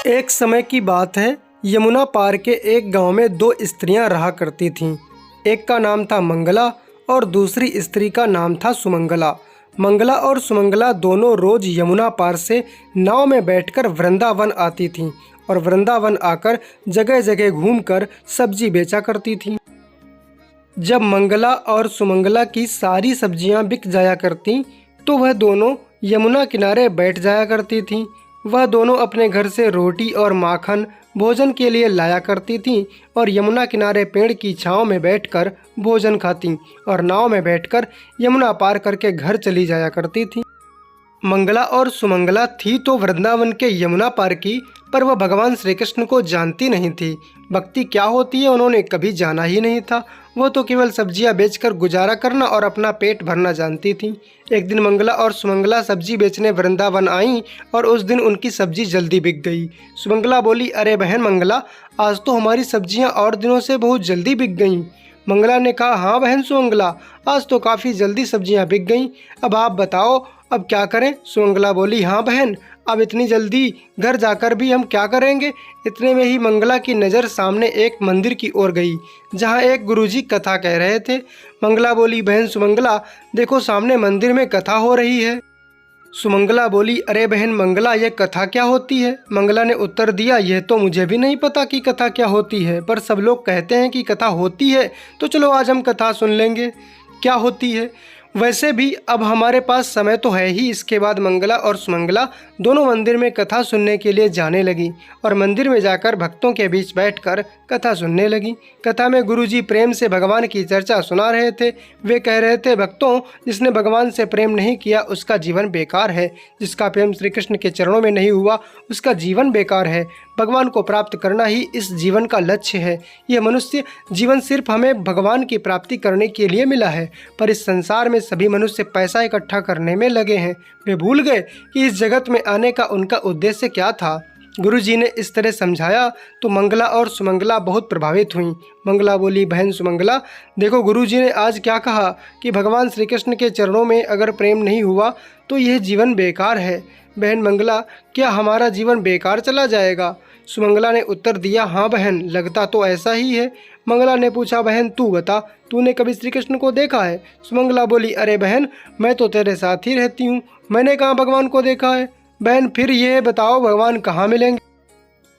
एक समय की बात है, यमुना पार के एक गांव में दो स्त्रियां रहा करती थीं। एक का नाम था मंगला और दूसरी स्त्री का नाम था सुमंगला। मंगला और सुमंगला दोनों रोज यमुना पार से नाव में बैठकर वृंदावन आती थीं और वृंदावन आकर जगह जगह घूमकर सब्जी बेचा करती थीं। जब मंगला और सुमंगला की सारी सब्जियां बिक जाया करतीं तो वह दोनों यमुना किनारे बैठ जाया करती थीं। वह दोनों अपने घर से रोटी और माखन भोजन के लिए लाया करती थीं और यमुना किनारे पेड़ की छांव में बैठकर भोजन खातीं और नाव में बैठकर यमुना पार करके घर चली जाया करती थीं। मंगला और सुमंगला थी तो वृंदावन के यमुना पार की, पर वह भगवान श्री कृष्ण को जानती नहीं थी। भक्ति क्या होती है उन्होंने कभी जाना ही नहीं था। वो तो केवल सब्जियां बेचकर गुजारा करना और अपना पेट भरना जानती थीं। एक दिन मंगला और सुमंगला सब्जी बेचने वृंदावन आईं और उस दिन उनकी सब्जी जल्दी बिक गई। सुमंगला बोली, अरे बहन मंगला, आज तो हमारी सब्जियां और दिनों से बहुत जल्दी बिक गईं। मंगला ने कहा, हाँ बहन सुमंगला, आज तो काफ़ी जल्दी सब्जियां बिक गईं। अब आप बताओ अब क्या करें? सुमंगला बोली, हाँ बहन, अब इतनी जल्दी घर जाकर भी हम क्या करेंगे? इतने में ही मंगला की नज़र सामने एक मंदिर की ओर गई जहाँ एक गुरुजी कथा कह रहे थे। मंगला बोली, बहन सुमंगला, देखो सामने मंदिर में कथा हो रही है। सुमंगला बोली, अरे बहन मंगला, ये कथा क्या होती है? मंगला ने उत्तर दिया, यह तो मुझे भी नहीं पता कि कथा क्या होती है, पर सब लोग कहते हैं कि कथा होती है, तो चलो आज हम कथा सुन लेंगे। क्या होती है? वैसे भी अब हमारे पास समय तो है ही। इसके बाद मंगला और सुमंगला दोनों मंदिर में कथा सुनने के लिए जाने लगी और मंदिर में जाकर भक्तों के बीच बैठकर कथा सुनने लगी। कथा में गुरुजी प्रेम से भगवान की चर्चा सुना रहे थे। वे कह रहे थे, भक्तों, जिसने भगवान से प्रेम नहीं किया उसका जीवन बेकार है। जिसका प्रेम श्री कृष्ण के चरणों में नहीं हुआ उसका जीवन बेकार है। भगवान को प्राप्त करना ही इस जीवन का लक्ष्य है। यह मनुष्य जीवन सिर्फ हमें भगवान की प्राप्ति करने के लिए मिला है, पर इस संसार में सभी मनुष्य पैसा इकट्ठा करने में लगे हैं। वे भूल गए कि इस जगत में आने का उनका उद्देश्य क्या था। गुरुजी ने इस तरह समझाया तो मंगला और सुमंगला बहुत प्रभावित हुईं। मंगला बोली, बहन सुमंगला, देखो गुरुजी ने आज क्या कहा कि भगवान श्री कृष्ण के चरणों में अगर प्रेम नहीं हुआ तो यह जीवन बेकार है। बहन मंगला, क्या हमारा जीवन बेकार चला जाएगा? सुमंगला ने उत्तर दिया, हाँ बहन, लगता तो ऐसा ही है। मंगला ने पूछा, बहन तू बता, तूने कभी श्री कृष्ण को देखा है? सुमंगला बोली, अरे बहन, मैं तो तेरे साथ ही रहती हूँ, मैंने कहाँ भगवान को देखा है। बहन फिर ये बताओ भगवान कहाँ मिलेंगे?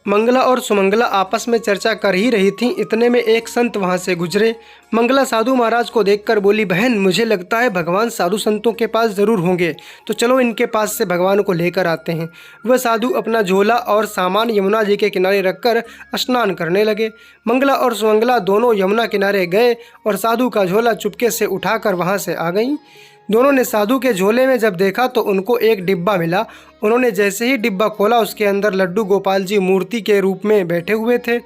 मंगला और सुमंगला आपस में चर्चा कर ही रही थीं, इतने में एक संत वहां से गुजरे। मंगला साधु महाराज को देखकर बोली, बहन मुझे लगता है भगवान साधु संतों के पास ज़रूर होंगे, तो चलो इनके पास से भगवान को लेकर आते हैं। वह साधु अपना झोला और सामान यमुना जी के किनारे रखकर स्नान करने लगे। मंगला और सुमंगला दोनों यमुना किनारे गए और साधु का झोला चुपके से उठाकर वहाँ से आ गईं। दोनों ने साधु के झोले में जब देखा तो उनको एक डिब्बा मिला। उन्होंने जैसे ही डिब्बा खोला उसके अंदर लड्डू गोपाल जी मूर्ति के रूप में बैठे हुए थे।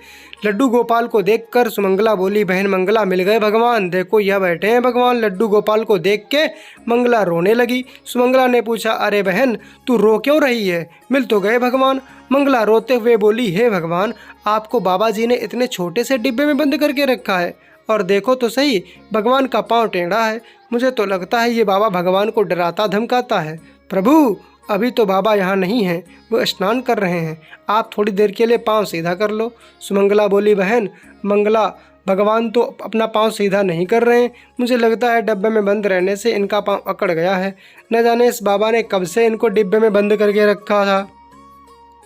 लड्डू गोपाल को देखकर सुमंगला बोली, बहन मंगला, मिल गए भगवान, देखो यह बैठे हैं भगवान। लड्डू गोपाल को देख के मंगला रोने लगी। सुमंगला ने पूछा, अरे बहन तू रो क्यों रही है? मिल तो गए भगवान। मंगला रोते हुए बोली, हे भगवान, आपको बाबा जी ने इतने छोटे से डिब्बे में बंद करके रखा है, और देखो तो सही भगवान का पाँव टेढ़ा है। मुझे तो लगता है ये बाबा भगवान को डराता धमकाता है। प्रभु, अभी तो बाबा यहाँ नहीं हैं, वो स्नान कर रहे हैं, आप थोड़ी देर के लिए पाँव सीधा कर लो। सुमंगला बोली, बहन मंगला, भगवान तो अपना पाँव सीधा नहीं कर रहे हैं, मुझे लगता है डिब्बे में बंद रहने से इनका पाँव अकड़ गया है। न जाने इस बाबा ने कब से इनको डिब्बे में बंद करके रखा था।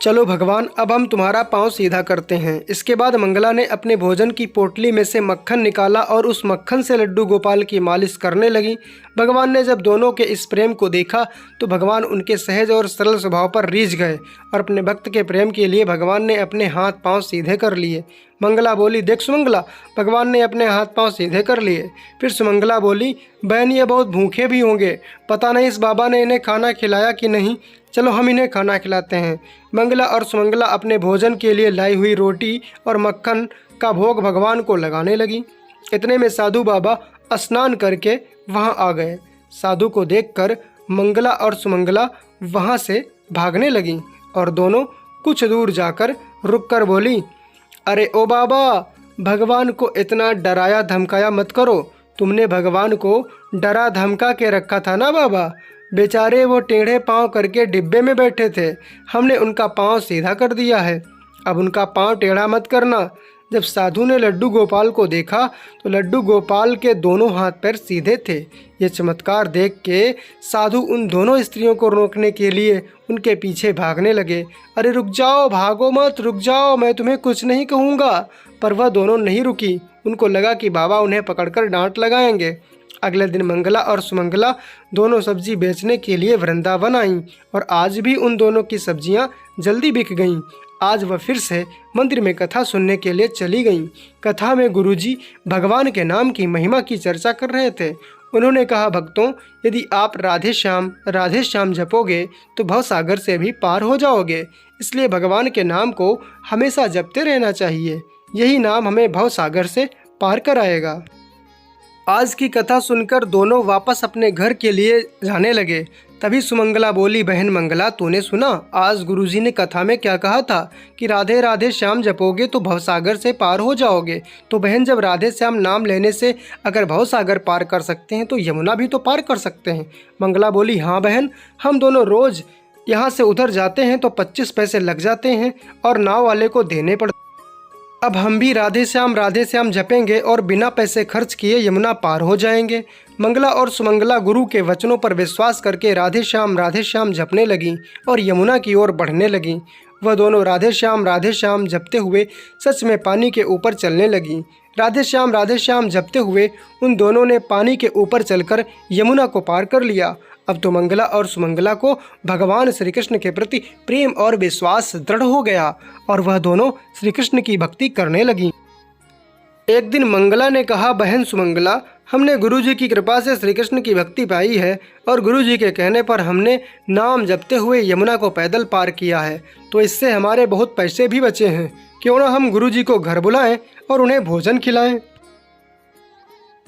चलो भगवान, अब हम तुम्हारा पाँव सीधा करते हैं। इसके बाद मंगला ने अपने भोजन की पोटली में से मक्खन निकाला और उस मक्खन से लड्डू गोपाल की मालिश करने लगी। भगवान ने जब दोनों के इस प्रेम को देखा तो भगवान उनके सहज और सरल स्वभाव पर रीझ गए और अपने भक्त के प्रेम के लिए भगवान ने अपने हाथ पाँव सीधे कर लिए। मंगला बोली, देख सुमंगला, भगवान ने अपने हाथ पाँव सीधे कर लिए। फिर सुमंगला बोली, बहन ये बहुत भूखे भी होंगे, पता नहीं इस बाबा ने इन्हें खाना खिलाया कि नहीं, चलो हम इन्हें खाना खिलाते हैं। मंगला और सुमंगला अपने भोजन के लिए लाई हुई रोटी और मक्खन का भोग भगवान को लगाने लगी। इतने में साधु बाबा स्नान करके वहाँ आ गए। साधु को देखकर मंगला और सुमंगला वहाँ से भागने लगीं और दोनों कुछ दूर जाकर रुककर बोली, अरे ओ बाबा, भगवान को इतना डराया धमकाया मत करो, तुमने भगवान को डरा धमका के रखा था ना बाबा। बेचारे वो टेढ़े पाँव करके डिब्बे में बैठे थे, हमने उनका पाँव सीधा कर दिया है, अब उनका पाँव टेढ़ा मत करना। जब साधु ने लड्डू गोपाल को देखा तो लड्डू गोपाल के दोनों हाथ पैर सीधे थे। ये चमत्कार देख के साधु उन दोनों स्त्रियों को रोकने के लिए उनके पीछे भागने लगे। अरे रुक जाओ, भागो मत, रुक जाओ, मैं तुम्हें कुछ नहीं कहूँगा। पर वह दोनों नहीं रुकी। उनको लगा कि बाबा उन्हें पकड़कर डांट लगाएंगे। अगले दिन मंगला और सुमंगला दोनों सब्जी बेचने के लिए वृंदावन आईं और आज भी उन दोनों की सब्जियां जल्दी बिक गईं। आज वह फिर से मंदिर में कथा सुनने के लिए चली गईं। कथा में गुरुजी भगवान के नाम की महिमा की चर्चा कर रहे थे। उन्होंने कहा, भक्तों, यदि आप राधे श्याम जपोगे तो भवसागर से भी पार हो जाओगे। इसलिए भगवान के नाम को हमेशा जपते रहना चाहिए। यही नाम हमें भवसागर से पार कराएगा। आज की कथा सुनकर दोनों वापस अपने घर के लिए जाने लगे। तभी सुमंगला बोली, बहन मंगला, तूने सुना आज गुरुजी ने कथा में क्या कहा था कि राधे राधे श्याम जपोगे तो भवसागर से पार हो जाओगे। तो बहन, जब राधे श्याम नाम लेने से अगर भवसागर पार कर सकते हैं तो यमुना भी तो पार कर सकते हैं। मंगला बोली, हाँ बहन, हम दोनों रोज़ यहाँ से उधर जाते हैं तो 25 पैसे लग जाते हैं और नाव वाले को देने पड़ते। अब हम भी राधे श्याम जपेंगे और बिना पैसे खर्च किए यमुना पार हो जाएंगे। मंगला और सुमंगला गुरु के वचनों पर विश्वास करके राधे श्याम जपने लगीं और यमुना की ओर बढ़ने लगीं। वह दोनों राधे श्याम जपते हुए सच में पानी के ऊपर चलने लगीं। राधे श्याम जपते हुए उन दोनों ने पानी के ऊपर चलकर यमुना को पार कर लिया। अब तो मंगला और सुमंगला को भगवान श्री कृष्ण के प्रति प्रेम और विश्वास दृढ़ हो गया और वह दोनों श्री कृष्ण की भक्ति करने लगीं। एक दिन मंगला ने कहा, बहन सुमंगला, हमने गुरुजी की कृपा से श्री कृष्ण की भक्ति पाई है और गुरुजी के कहने पर हमने नाम जपते हुए यमुना को पैदल पार किया है, तो इससे हमारे बहुत पैसे भी बचे हैं। क्यों ना हम गुरुजी को घर बुलाएं और उन्हें भोजन खिलाएं।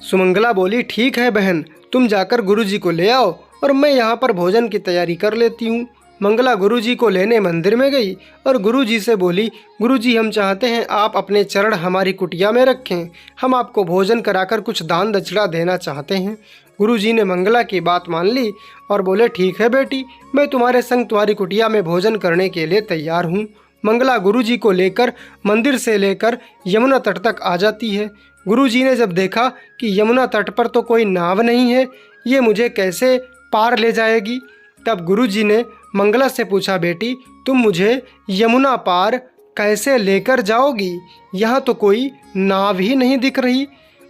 सुमंगला बोली, ठीक है बहन, तुम जाकर गुरुजी को ले आओ और मैं यहाँ पर भोजन की तैयारी कर लेती हूँ। मंगला गुरुजी को लेने मंदिर में गई और गुरुजी से बोली, गुरुजी, हम चाहते हैं आप अपने चरण हमारी कुटिया में रखें। हम आपको भोजन कराकर कुछ दान दक्षिणा देना चाहते हैं। गुरुजी ने मंगला की बात मान ली और बोले, ठीक है बेटी, मैं तुम्हारे संग तुम्हारी कुटिया में भोजन करने के लिए तैयार हूँ। मंगला गुरुजी को लेकर मंदिर से लेकर यमुना तट तक आ जाती है। गुरुजी ने जब देखा कि यमुना तट पर तो कोई नाव नहीं है, ये मुझे कैसे पार ले जाएगी, तब गुरुजी ने मंगला से पूछा, बेटी, तुम मुझे यमुना पार कैसे लेकर जाओगी? यहाँ तो कोई नाव ही नहीं दिख रही।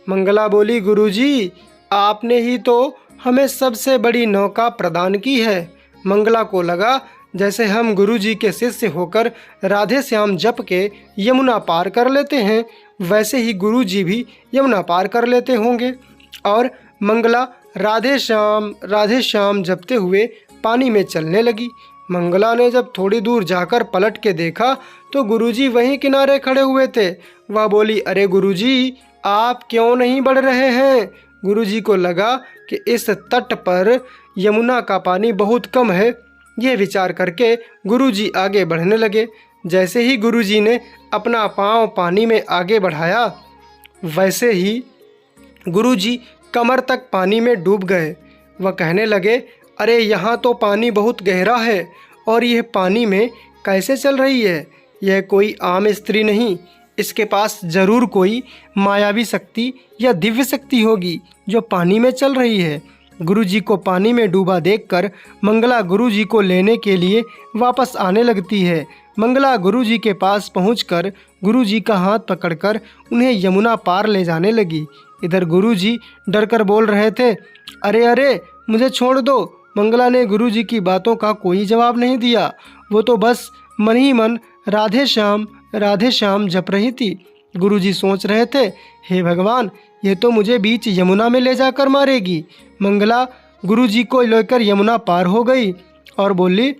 मंगला बोली, गुरुजी, आपने ही तो हमें सबसे बड़ी नौका प्रदान की है। मंगला को लगा जैसे हम गुरुजी के शिष्य होकर राधे श्याम जप के यमुना पार कर लेते हैं, वैसे ही गुरुजी भी यमुना पार कर लेते होंगे। और मंगला राधे श्याम जपते हुए पानी में चलने लगी। मंगला ने जब थोड़ी दूर जाकर पलट के देखा तो गुरुजी वहीं किनारे खड़े हुए थे। वह बोली, अरे गुरुजी, आप क्यों नहीं बढ़ रहे हैं? गुरुजी को लगा कि इस तट पर यमुना का पानी बहुत कम है। यह विचार करके गुरुजी आगे बढ़ने लगे। जैसे ही गुरुजी ने अपना पाँव पानी में आगे बढ़ाया, वैसे ही गुरुजी कमर तक पानी में डूब गए। वह कहने लगे, अरे यहाँ तो पानी बहुत गहरा है और यह पानी में कैसे चल रही है? यह कोई आम स्त्री नहीं, इसके पास ज़रूर कोई मायावी शक्ति या दिव्य शक्ति होगी जो पानी में चल रही है। गुरुजी को पानी में डूबा देखकर मंगला गुरुजी को लेने के लिए वापस आने लगती है। मंगला गुरुजी के पास पहुंचकर गुरुजी का हाथ पकड़कर उन्हें यमुना पार ले जाने लगी। इधर गुरुजी डरकर बोल रहे थे, अरे अरे, मुझे छोड़ दो। मंगला ने गुरुजी की बातों का कोई जवाब नहीं दिया। वो तो बस मन ही मन राधे श्याम जप रही थी। गुरुजी सोच रहे थे, हे भगवान, ये तो मुझे बीच यमुना में ले जाकर मारेगी। मंगला गुरुजी को लेकर यमुना पार हो गई और बोली,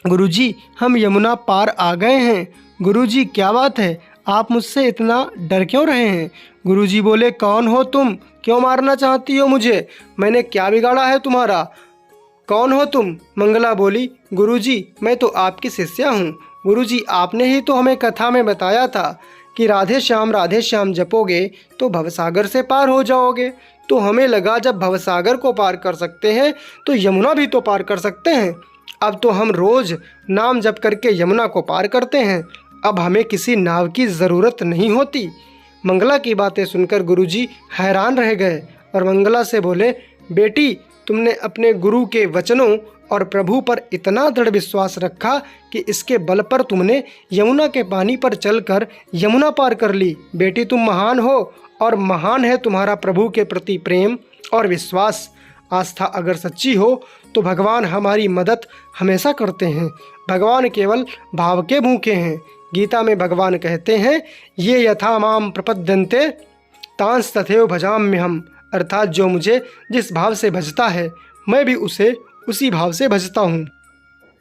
गुरुजी, हम यमुना पार आ गए हैं। गुरुजी, क्या बात है, आप मुझसे इतना डर क्यों रहे हैं? गुरुजी बोले, कौन हो तुम? क्यों मारना चाहती हो मुझे? मैंने क्या बिगाड़ा है तुम्हारा? कौन हो तुम? मंगला बोली, गुरुजी, मैं तो आपकी शिष्या हूँ। गुरुजी, आपने ही तो हमें कथा में बताया था कि राधे श्याम जपोगे तो भवसागर से पार हो जाओगे। तो हमें लगा जब भवसागर को पार कर सकते हैं तो यमुना भी तो पार कर सकते हैं। अब तो हम रोज़ नाम जप करके यमुना को पार करते हैं, अब हमें किसी नाव की ज़रूरत नहीं होती। मंगला की बातें सुनकर गुरुजी हैरान रह गए और मंगला से बोले, बेटी तुमने अपने गुरु के वचनों और प्रभु पर इतना दृढ़ विश्वास रखा कि इसके बल पर तुमने यमुना के पानी पर चलकर यमुना पार कर ली। बेटी तुम महान हो और महान है तुम्हारा प्रभु के प्रति प्रेम और विश्वास। आस्था अगर सच्ची हो तो भगवान हमारी मदद हमेशा करते हैं। भगवान केवल भाव के भूखे हैं। गीता में भगवान कहते हैं, ये यथा माम प्रपद्यन्ते तांस तथैव भजाम्यहम्, अर्थात जो मुझे जिस भाव से भजता है मैं भी उसे उसी भाव से भजता हूँ।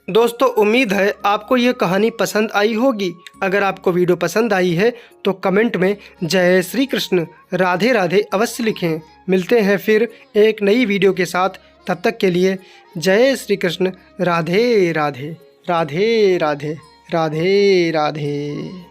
दोस्तों उम्मीद है आपको ये कहानी पसंद आई होगी। अगर आपको वीडियो पसंद आई है तो कमेंट में जय श्री कृष्ण राधे राधे अवश्य लिखें। मिलते हैं फिर एक नई वीडियो के साथ, तब तक के लिए जय श्री कृष्ण राधे राधे राधे राधे राधे राधे।